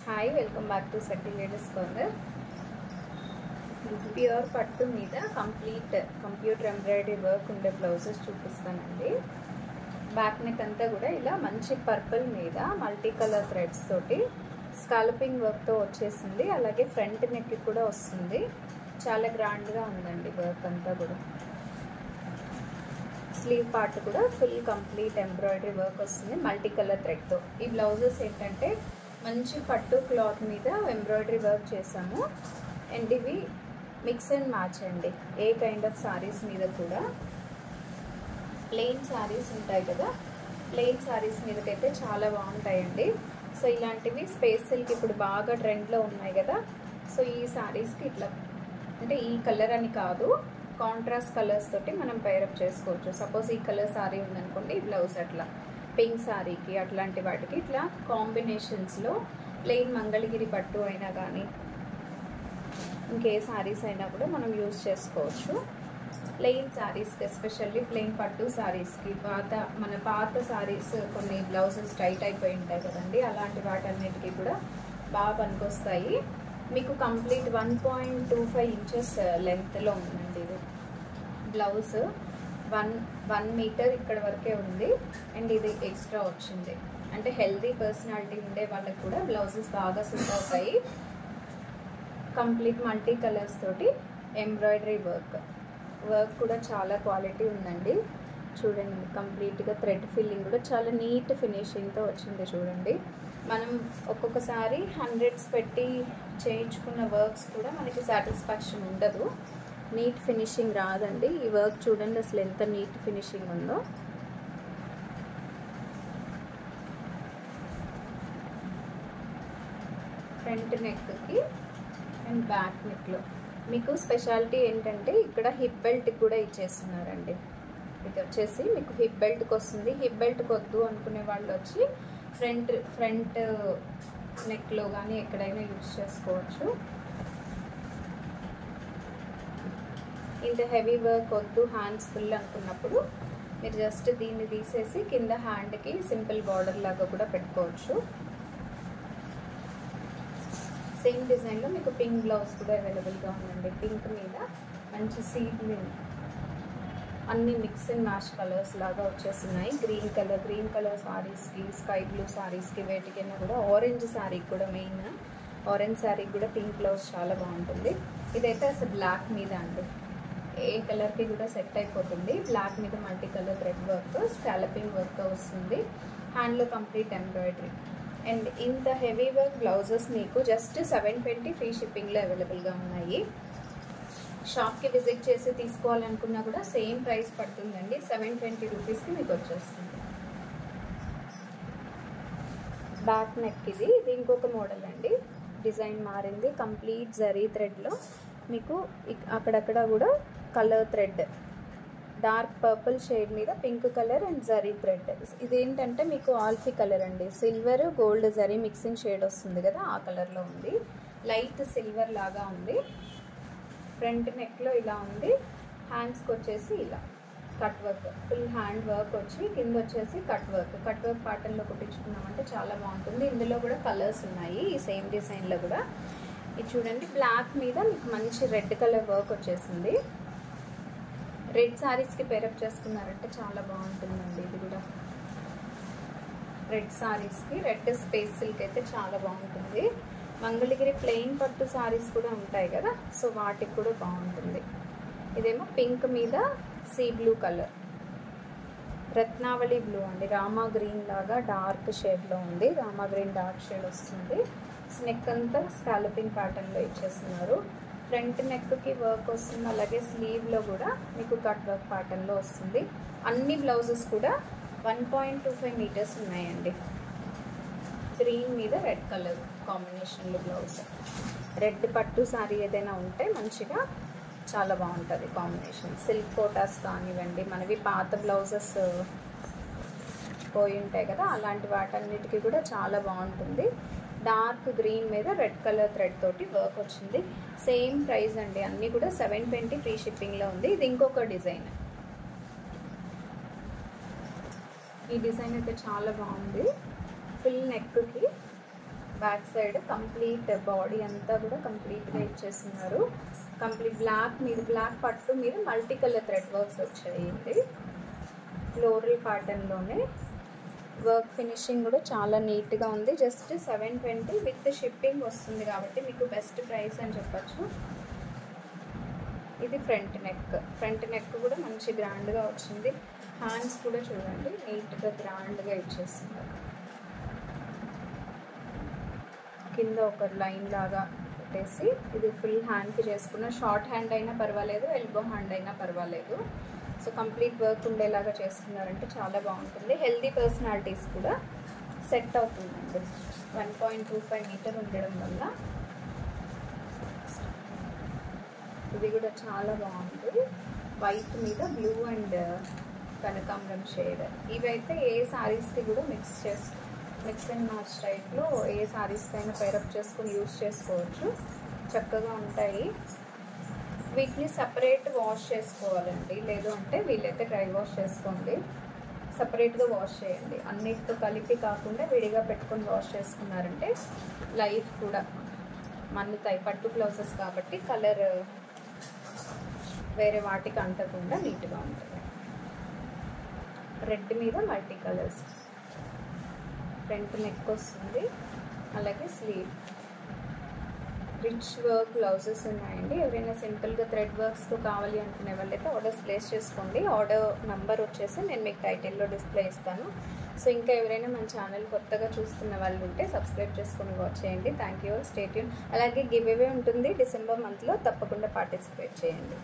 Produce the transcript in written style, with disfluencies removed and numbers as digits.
Hi welcome back to second latest corner. Pure పట్టు మీద complete computer embroidery work ఉండే blouses చూపిస్తానండి. Back neck అంతా కూడా ఇలా మంచి పర్పుల్ మీద మల్టీ కలర్ థ్రెడ్స్ తోటి స్కాల్పింగ్ వర్క్తో వచ్చేసింది. అలాగే ఫ్రంట్ నెక్ కూడా వస్తుంది. చాలా గ్రాండ్గా ఉందండి వర్క్ అంతా కూడా. స్లీవ్ పార్ట్ కూడా ఫుల్ కంప్లీట్ ఎంబ్రాయిడరీ వర్క్ వస్తుంది మల్టీ కలర్ థ్రెడ్తో. ఈ బ్లౌజెస్ ఏంటంటే మంచి పట్టు క్లాత్ మీద ఎంబ్రాయిడరీ వర్క్ చేసాము. అండ్ ఇవి మిక్స్ అండ్ మ్యాచ్ అండి. ఏ కైండ్ ఆఫ్ సారీస్ మీద కూడా ప్లెయిన్ సారీస్ ఉంటాయి కదా, ప్లెయిన్ సారీస్ మీదకైతే చాలా బాగుంటాయండి. సో ఇలాంటివి స్పేస్ సిల్క్ ఇప్పుడు బాగా ట్రెండ్లో ఉన్నాయి కదా. సో ఈ సారీస్కి ఇట్లా అంటే ఈ కలర్ అని కాదు, కాంట్రాస్ట్ కలర్స్ తోటి మనం పైరప్ చేసుకోవచ్చు. సపోజ్ ఈ కలర్ సారీ ఉందనుకోండి, బ్లౌజ్ అట్లా పింక్ సారీకి అట్లాంటి వాటికి ఇట్లా కాంబినేషన్స్లో ప్లెయిన్ మంగళగిరి పట్టు అయినా కానీ ఇంకే సారీస్ అయినా కూడా మనం యూజ్ చేసుకోవచ్చు. ప్లెయిన్ సారీస్కి ఎస్పెషల్లీ ప్లెయిన్ పట్టు సారీస్కి మన పాత సారీస్ కొన్ని బ్లౌజెస్ టైట్ అయిపోయి ఉంటాయి కదండి, అలాంటి వాటన్నిటికీ కూడా బాగా పనికొస్తాయి. మీకు కంప్లీట్ 1.25 ఇంచెస్ లెంత్లో ఉందండి ఇది బ్లౌజ్. 1 మీటర్ ఇక్కడ వరకే ఉంది. అండ్ ఇది ఎక్స్ట్రా వచ్చింది. అంటే హెల్దీ పర్సనాలిటీ ఉండే వాళ్ళకి కూడా బ్లౌజెస్ బాగా సూట్ అవుతాయి. కంప్లీట్ మల్టీ కలర్స్ తోటి ఎంబ్రాయిడరీ వర్క్ కూడా చాలా క్వాలిటీ ఉందండి. చూడండి, కంప్లీట్గా థ్రెడ్ ఫిల్లింగ్ కూడా చాలా నీట్ ఫినిషింగ్తో వచ్చింది. చూడండి, మనం ఒక్కొక్కసారి హండ్రెడ్స్ పెట్టి చేయించుకున్న వర్క్స్ కూడా మనకి సాటిస్ఫాక్షన్ ఉండదు, నీట్ ఫినిషింగ్ రాదండి. ఈ వర్క్ చూడండి అసలు ఎంత నీట్ ఫినిషింగ్ ఉందో. ఫ్రంట్ నెక్కి అండ్ బ్యాక్ నెక్లో మీకు స్పెషాలిటీ ఏంటంటే ఇక్కడ హిప్ బెల్ట్ కూడా ఇచ్చేస్తున్నారండి. ఇది వచ్చేసి మీకు హిప్ బెల్ట్కి వస్తుంది. హిప్ బెల్ట్కి వద్దు అనుకునే వాళ్ళు వచ్చి ఫ్రంట్ నెక్లో కానీ ఎక్కడైనా యూజ్ చేసుకోవచ్చు. ఇంత హెవీ వర్క్ వద్దు, హ్యాండ్స్ ఫుల్ అనుకున్నప్పుడు మీరు జస్ట్ దీన్ని తీసేసి కింద హ్యాండ్కి సింపుల్ బార్డర్ లాగా కూడా పెట్టుకోవచ్చు. సేమ్ డిజైన్లో మీకు పింక్ బ్లౌజ్ కూడా అవైలబుల్గా ఉందండి. పింక్ మీద మంచి సీడ్ అన్ని మిక్స్ అండ్ మ్యాచ్ కలర్స్ లాగా వచ్చేస్తున్నాయి. గ్రీన్ కలర్ సారీస్కి, స్కై బ్లూ సారీస్కి, వేటికైనా కూడా ఆరెంజ్ శారీకి కూడా మెయిన్ ఆరెంజ్ శారీకి కూడా పింక్ బ్లౌజ్ చాలా బాగుంటుంది. ఇదైతే అసలు బ్లాక్ మీద అండి, ఏ కలర్కి కూడా సెట్ అయిపోతుంది. బ్లాక్ మీద multi colour thread work, scalloping work వస్తుంది. హ్యాండ్లో కంప్లీట్ ఎంబ్రాయిడరీ. అండ్ ఇంత హెవీ వర్క్ బ్లౌజెస్ మీకు జస్ట్ 720 ఫ్రీ షిప్పింగ్లో అవైలబుల్గా ఉన్నాయి. షాప్కి విజిట్ చేసి తీసుకోవాలనుకున్నా కూడా సేమ్ ప్రైస్ పడుతుందండి. 720 రూపీస్కి మీకు వచ్చేస్తుంది. బ్యాక్ నెక్ ఇది ఇంకొక మోడల్ అండి. డిజైన్ మారింది. కంప్లీట్ జరీ థ్రెడ్లో మీకు అక్కడక్కడ కూడా colour thread, dark purple shade మీద pink colour and zari thread. ఇదేంటంటే మీకు ఆల్ఫీ కలర్ అండి, silver gold zari mixing shade వస్తుంది కదా, ఆ కలర్లో ఉంది. లైట్ సిల్వర్ లాగా ఉంది. ఫ్రంట్ నెక్లో ఇలా ఉంది. హ్యాండ్స్కి వచ్చేసి ఇలా cut work, full hand work వచ్చి కింద వచ్చేసి కట్ వర్క్ ప్యాటర్న్లో కుట్టించుకున్నామంటే చాలా బాగుంటుంది. ఇందులో కూడా కలర్స్ ఉన్నాయి ఈ సేమ్ డిజైన్లో కూడా. ఇది చూడండి, బ్లాక్ మీద మీకు మంచి రెడ్ కలర్ వర్క్ వచ్చేసింది. రెడ్ సారీస్కి పేరప్ చేసుకున్నారంటే చాలా బాగుంటుందండి. ఇది కూడా రెడ్ సారీస్కి, రెడ్ స్పేస్ సిల్క్ అయితే చాలా బాగుంటుంది. మంగళగిరి ప్లెయిన్ పట్టు సారీస్ కూడా ఉంటాయి కదా, సో వాటికి కూడా బాగుంటుంది. ఇదేమో పింక్ మీద సీ బ్లూ కలర్, రత్నావళి బ్లూ అండి. రామా గ్రీన్ లాగా డార్క్ షేడ్లో ఉంది. రామా గ్రీన్ డార్క్ షేడ్ వస్తుంది. నెక్ అంతా స్కాలపింగ్ ప్యాటర్న్లో ఇచ్చేస్తున్నారు. ఫ్రంట్ నెక్కి వర్క్ వస్తుంది. అలాగే స్లీవ్లో కూడా మీకు కట్ వర్క్ ప్యాటర్న్లో వస్తుంది. అన్ని బ్లౌజెస్ కూడా 1.25 మీటర్స్ ఉన్నాయండి. గ్రీన్ మీద రెడ్ కలర్ కాంబినేషన్లో బ్లౌజ్. రెడ్ పట్టు సారీ ఏదైనా ఉంటే మంచిగా చాలా బాగుంటుంది కాంబినేషన్. సిల్క్ కోటాస్ కానివ్వండి, మనవి పాత బ్లౌజెస్ పోయి ఉంటాయి కదా, అలాంటి వాటన్నిటికీ కూడా చాలా బాగుంటుంది. డార్క్ గ్రీన్ మీద రెడ్ కలర్ థ్రెడ్ తోటి వర్క్ వచ్చింది. సేమ్ ప్రైస్ అండి, అన్నీ కూడా 720 ఫ్రీ షిప్పింగ్లో ఉంది. ఇది ఇంకొక డిజైన్. ఈ డిజైన్ అయితే చాలా బాగుంది. ఫుల్ నెక్కి బ్యాక్ సైడ్ కంప్లీట్ బాడీ అంతా కూడా కంప్లీట్గా ఇచ్చేస్తున్నారు. కంప్లీట్ బ్లాక్ మీద బ్లాక్ పట్టు మీద మల్టీ కలర్ థ్రెడ్ వర్క్స్ వచ్చాయండి. ఫ్లోరల్ ప్యాటర్న్లోనే వర్క్ ఫినిషింగ్ కూడా చాలా నీట్గా ఉంది. జస్ట్ 720 విత్ షిప్పింగ్ వస్తుంది కాబట్టి మీకు బెస్ట్ ప్రైస్ అని చెప్పచ్చు. ఇది ఫ్రంట్ నెక్ కూడా మంచి గ్రాండ్గా వచ్చింది. హ్యాండ్స్ కూడా చూడండి నీట్గా గ్రాండ్గా ఇచ్చేస్తున్నారు. కింద ఒక లైన్ లాగా పెట్టేసి ఇది ఫుల్ హ్యాండ్కి చేసుకున్న, షార్ట్ హ్యాండ్ అయినా పర్వాలేదు, ఎల్బో హ్యాండ్ అయినా పర్వాలేదు. సో కంప్లీట్ వర్క్ ఉండేలాగా చేసుకున్నారంటే చాలా బాగుంటుంది. హెల్దీ పర్సనాలిటీస్ కూడా సెట్ అవుతుందండి. 1.25 మీటర్ ఉండడం వల్ల ఇది కూడా చాలా బాగుంది. వైట్ మీద బ్లూ అండ్ కనకాంబరం షేడ్. ఇవైతే ఏ శారీస్కి కూడా మిక్స్ అండ్ మ్యాచ్ టైప్లో ఏ శారీస్కి అయినా పేరప్ చేసుకొని యూజ్ చేసుకోవచ్చు, చక్కగా ఉంటాయి. వీటిని సపరేట్ వాష్ చేసుకోవాలండి, లేదు అంటే వీలైతే డ్రై వాష్ చేసుకోండి. సపరేట్గా వాష్ చేయండి, అన్నిటితో కలిపి కాకుండా విడిగా పెట్టుకొని వాష్ చేసుకున్నారంటే లైఫ్ కూడా మన్నుతాయి. పట్టు బ్లౌజెస్ కాబట్టి కలర్ వేరే వాటికి అంటకుండా నీట్గా ఉంటుంది. రెడ్ మీద మల్టీ కలర్స్, ఫ్రంట్ నెక్ వస్తుంది, అలాగే స్లీవ్. రిచ్ వర్క్ బ్లౌజెస్ ఉన్నాయండి. ఎవరైనా సింపుల్గా థ్రెడ్ వర్క్స్తో కావాలి అనుకునే వాళ్ళైతే ఆర్డర్స్ ప్లేస్ చేసుకోండి. ఆర్డర్ నెంబర్ వచ్చేసి నేను మీకు టైటిల్లో డిస్ప్లే ఇస్తాను. సో ఇంకా ఎవరైనా మన ఛానల్ కొత్తగా చూస్తున్న వాళ్ళు ఉంటే సబ్స్క్రైబ్ చేసుకొని వాచ్ చేయండి. Thank you, stay tune. అలాగే గివ్ అవే ఉంటుంది డిసెంబర్ మంత్లో, తప్పకుండా పార్టిసిపేట్ చేయండి.